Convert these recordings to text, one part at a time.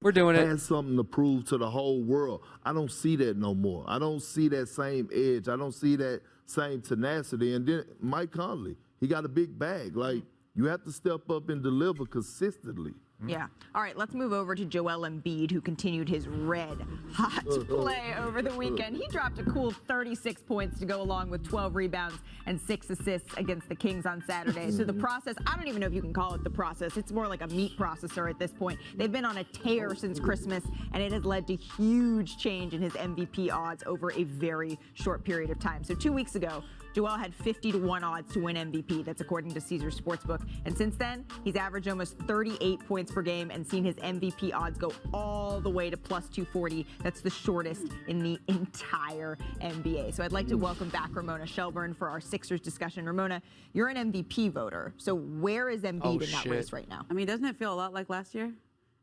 We're doing it. Has something to prove to the whole world. I don't see that no more. I don't see that same edge. I don't see that same tenacity. And then Mike Conley, he got a big bag. Like, you have to step up and deliver consistently. Yeah. All right, let's move over to Joel Embiid, who continued his red-hot play over the weekend. He dropped a cool 36 points to go along with 12 rebounds and 6 assists against the Kings on Saturday. So the process, I don't even know if you can call it the process. It's more like a meat processor at this point. They've been on a tear since Christmas, and it has led to huge change in his MVP odds over a very short period of time. So 2 weeks ago, Joel had 50-1 odds to win MVP. That's according to Caesars Sportsbook. And since then, he's averaged almost 38 points per game and seen his MVP odds go all the way to plus 240. That's the shortest in the entire NBA. So I'd like to welcome back Ramona Shelburne for our Sixers discussion. Ramona, you're an MVP voter. So where is Embiid in that race right now? I mean, doesn't it feel a lot like last year?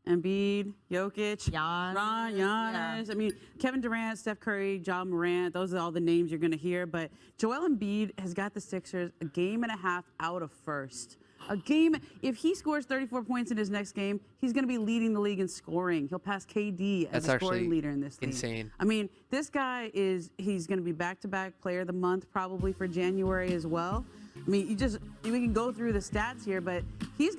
Embiid, Jokic, Giannis. Yeah. I mean, Kevin Durant, Steph Curry, Ja Morant, those are all the names you're going to hear. But Joel Embiid has got the Sixers a game and a half out of first. A game, if he scores 34 points in his next game, he's going to be leading the league in scoring. He'll pass KD as a scoring leader in this league. Insane. I mean, this guy he's going to be back-to-back player of the month probably for January as well. I mean, we can go through the stats here, but he's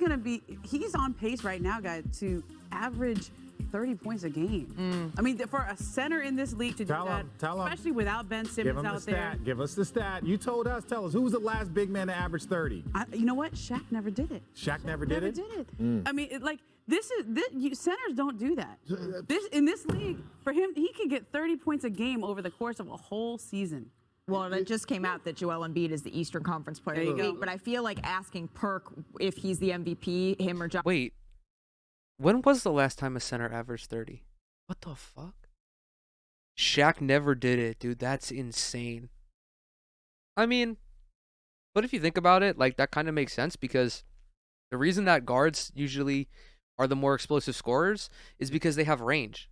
on pace right now, guys, to average 30 points a game. I mean, for a center in this league to do that, especially without Ben Simmons out there. Give us the stat. You told us. Tell us. Who was the last big man to average 30? You know what? Shaq never did it. Shaq never did it? I mean, centers don't do that. In this league, for him, he can get 30 points a game over the course of a whole season. Well, it just came out that Joel Embiid is the Eastern Conference Player of the Week, but I feel like asking Perk if he's the MVP, him or John. Wait, when was the last time a center averaged 30? What the fuck? Shaq never did it, dude. That's insane. I mean, but if you think about it, like, that kind of makes sense, because the reason that guards usually are the more explosive scorers is because they have range.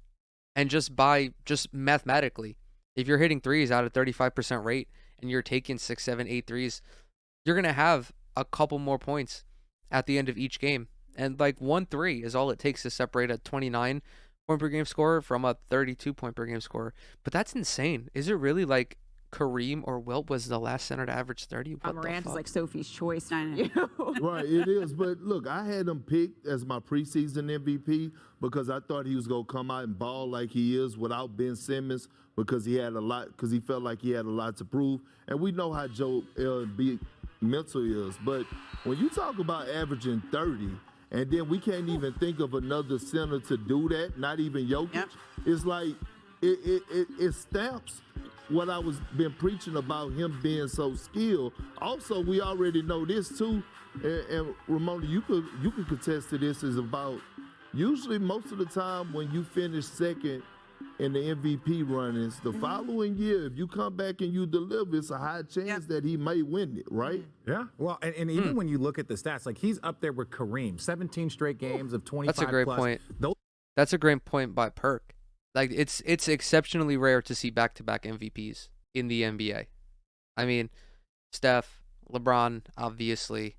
And just mathematically, if you're hitting threes at a 35% rate and you're taking 6, 7, 8 threes, you're going to have a couple more points at the end of each game. And like 1 3 is all it takes to separate a 29 point per game scorer from a 32 point per game scorer. But that's insane. Is it really like Kareem or Wilt was the last center to average 30? Ja Morant is like Sophie's choice. Right, it is. But look, I had him picked as my preseason MVP because I thought he was going to come out and ball like he is without Ben Simmons, because he felt like he had a lot to prove. And we know how Joel Embiid mental is. But when you talk about averaging 30, and then we can't even think of another center to do that, not even Jokic, it's like it stamps what I was been preaching about him being so skilled. Also, we already know this too, and Ramona, you could contest to this, is about usually most of the time when you finish second in the MVP runnings, the following year, if you come back and you deliver, it's a high chance that he may win it, right? Yeah. Well, and even when you look at the stats, like, he's up there with Kareem, 17 straight games of 25 That's a great plus. point. That's a great point by Perk. Like, it's exceptionally rare to see back-to-back MVPs in the NBA. I mean, Steph, LeBron, obviously.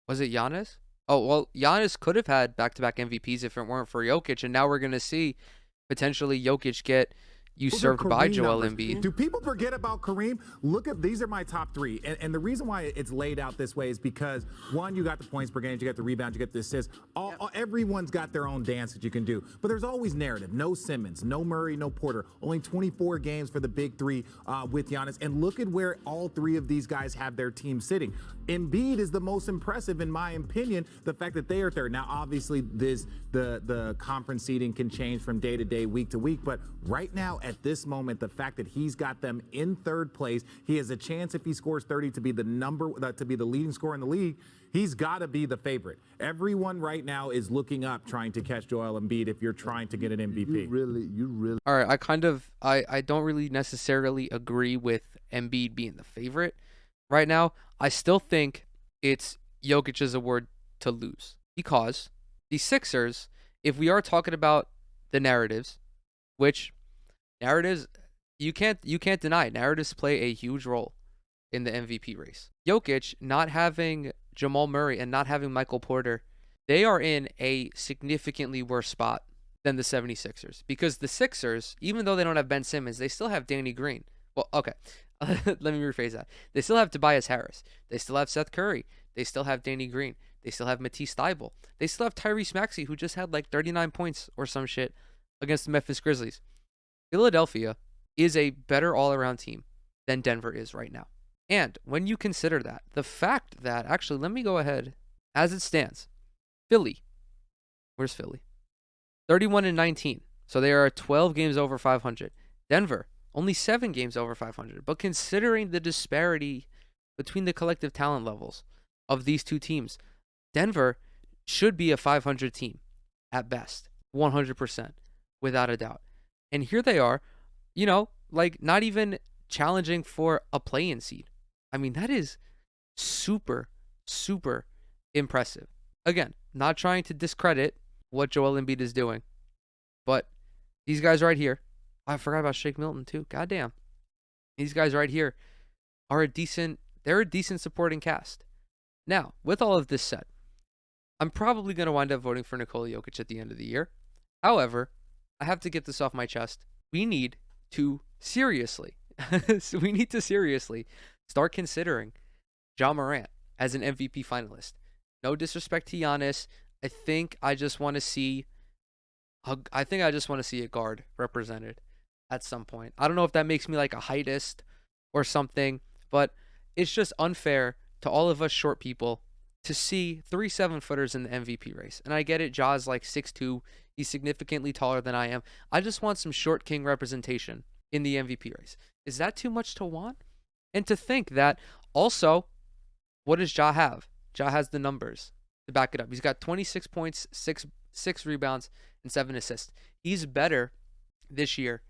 Was it Giannis? Oh, well, Giannis could have had back-to-back MVPs if it weren't for Jokic, and now we're going to see potentially Jokic get usurped by Joel Embiid. Do people forget about Kareem? Look at, these are my top 3. And the reason why it's laid out this way is because, one, you got the points per game, you got the rebounds, you got the assists. Everyone's got their own dance that you can do. But there's always narrative. No Simmons, no Murray, no Porter. Only 24 games for the big 3 with Giannis. And look at where all 3 of these guys have their team sitting. Embiid is the most impressive, in my opinion, the fact that they are third. Now, obviously, the conference seeding can change from day to day, week to week. But right now, at this moment, the fact that he's got them in third place, he has a chance, if he scores 30, to be the leading scorer in the league. He's got to be the favorite. Everyone right now is looking up, trying to catch Joel Embiid if you're trying to get an MVP. You really. All right, I don't really necessarily agree with Embiid being the favorite right now. I still think it's Jokic's award to lose, because the Sixers, if we are talking about the narratives, which narratives, you can't deny, narratives play a huge role in the MVP race. Jokic not having Jamal Murray and not having Michael Porter, they are in a significantly worse spot than the 76ers. Because the Sixers, even though they don't have Ben Simmons, they still have Danny Green. Well, okay. Let me rephrase that. They still have Tobias Harris. They still have Seth Curry. They still have Danny Green. They still have Matisse Thybulle. They still have Tyrese Maxey, who just had like 39 points or some shit against the Memphis Grizzlies. Philadelphia is a better all-around team than Denver is right now. And when you consider that, the fact that, actually, let me go ahead. As it stands, Philly. Where's Philly? 31-19. So they are 12 games over 500. Denver, only 7 games over 500. But considering the disparity between the collective talent levels of these two teams, Denver should be a 500 team at best, 100%, without a doubt. And here they are, like not even challenging for a play-in seed. I mean, that is super, super impressive. Again, not trying to discredit what Joel Embiid is doing, but these guys right here, I forgot about Shake Milton too. Goddamn. These guys right here are they're a decent supporting cast. Now, with all of this said, I'm probably going to wind up voting for Nikola Jokic at the end of the year. However, I have to get this off my chest. We need to seriously start considering Ja Morant as an MVP finalist. No disrespect to Giannis. I think I just want to see a guard represented at some point. I don't know if that makes me like a heightist or something, but it's just unfair to all of us short people to see 3 7-footers in the MVP race. And I get it, Ja's like 6'2". He's significantly taller than I am. I just want some short king representation in the MVP race. Is that too much to want? And to think that also, what does Ja have? Ja has the numbers to back it up. He's got 26 points, 6 rebounds, and 7 assists. He's better this year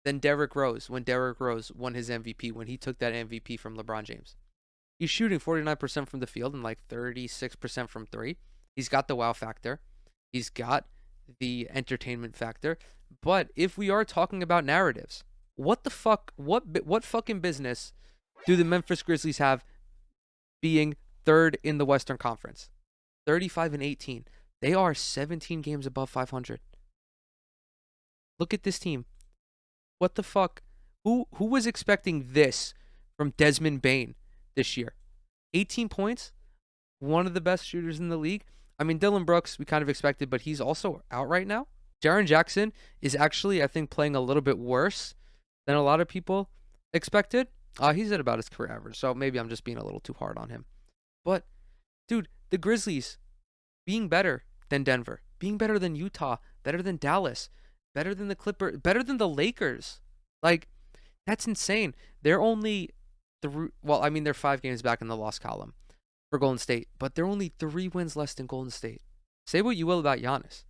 than Derrick Rose when Derrick Rose won his MVP, when he took that MVP from LeBron James. He's shooting 49% from the field and like 36% from 3. He's got the wow factor. He's got the entertainment factor. But if we are talking about narratives, what the fuck, what fucking business do the Memphis Grizzlies have being third in the Western Conference? 35-18. They are 17 games above 500. Look at this team. What the fuck? Who was expecting this from Desmond Bane this year? 18 points, one of the best shooters in the league. I mean, Dylan Brooks, we kind of expected, but he's also out right now. Jaren Jackson is actually, I think, playing a little bit worse than a lot of people expected. He's at about his career average, so maybe I'm just being a little too hard on him. But, dude, the Grizzlies being better than Denver, being better than Utah, better than Dallas, better than the Clippers, better than the Lakers. Like, that's insane. They're only they're 5 games back in the loss column for Golden State, but they're only 3 wins less than Golden State. Say what you will about Giannis.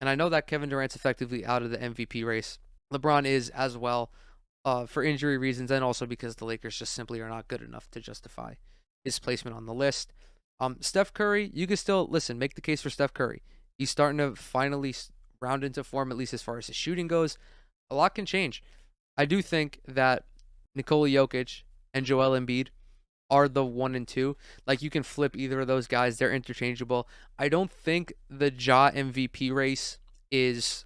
And I know that Kevin Durant's effectively out of the MVP race. LeBron is as well, for injury reasons, and also because the Lakers just simply are not good enough to justify his placement on the list. Steph Curry, you can still, make the case for Steph Curry. He's starting to finally round into form, at least as far as his shooting goes. A lot can change. I do think that Nikola Jokic and Joel Embiid are the 1 and 2. Like, you can flip either of those guys. They're interchangeable. I don't think the Ja MVP race is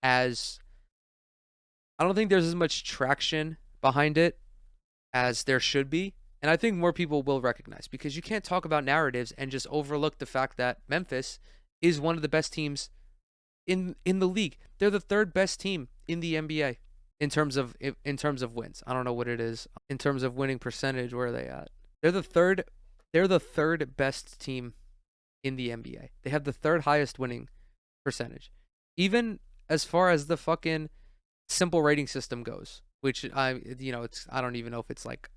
as... I don't think there's as much traction behind it as there should be. And I think more people will recognize, because you can't talk about narratives and just overlook the fact that Memphis is one of the best teams in the league. They're the 3rd best team in the NBA in terms of wins. I don't know what it is in terms of winning percentage. Where are they at? They're the third best team in the NBA. They have the 3rd highest winning percentage. Even as far as the fucking simple rating system goes, which I don't even know if it's like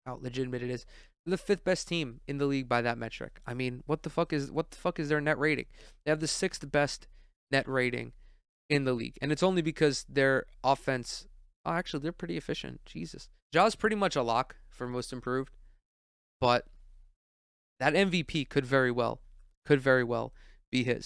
how legitimate it is. They're the 5th best team in the league by that metric. I mean, what the fuck is their net rating? They have the 6th best net rating in the league, and it's only because their offense. Oh, actually, they're pretty efficient. Jesus, Ja's pretty much a lock for most improved, but that MVP could very well be his.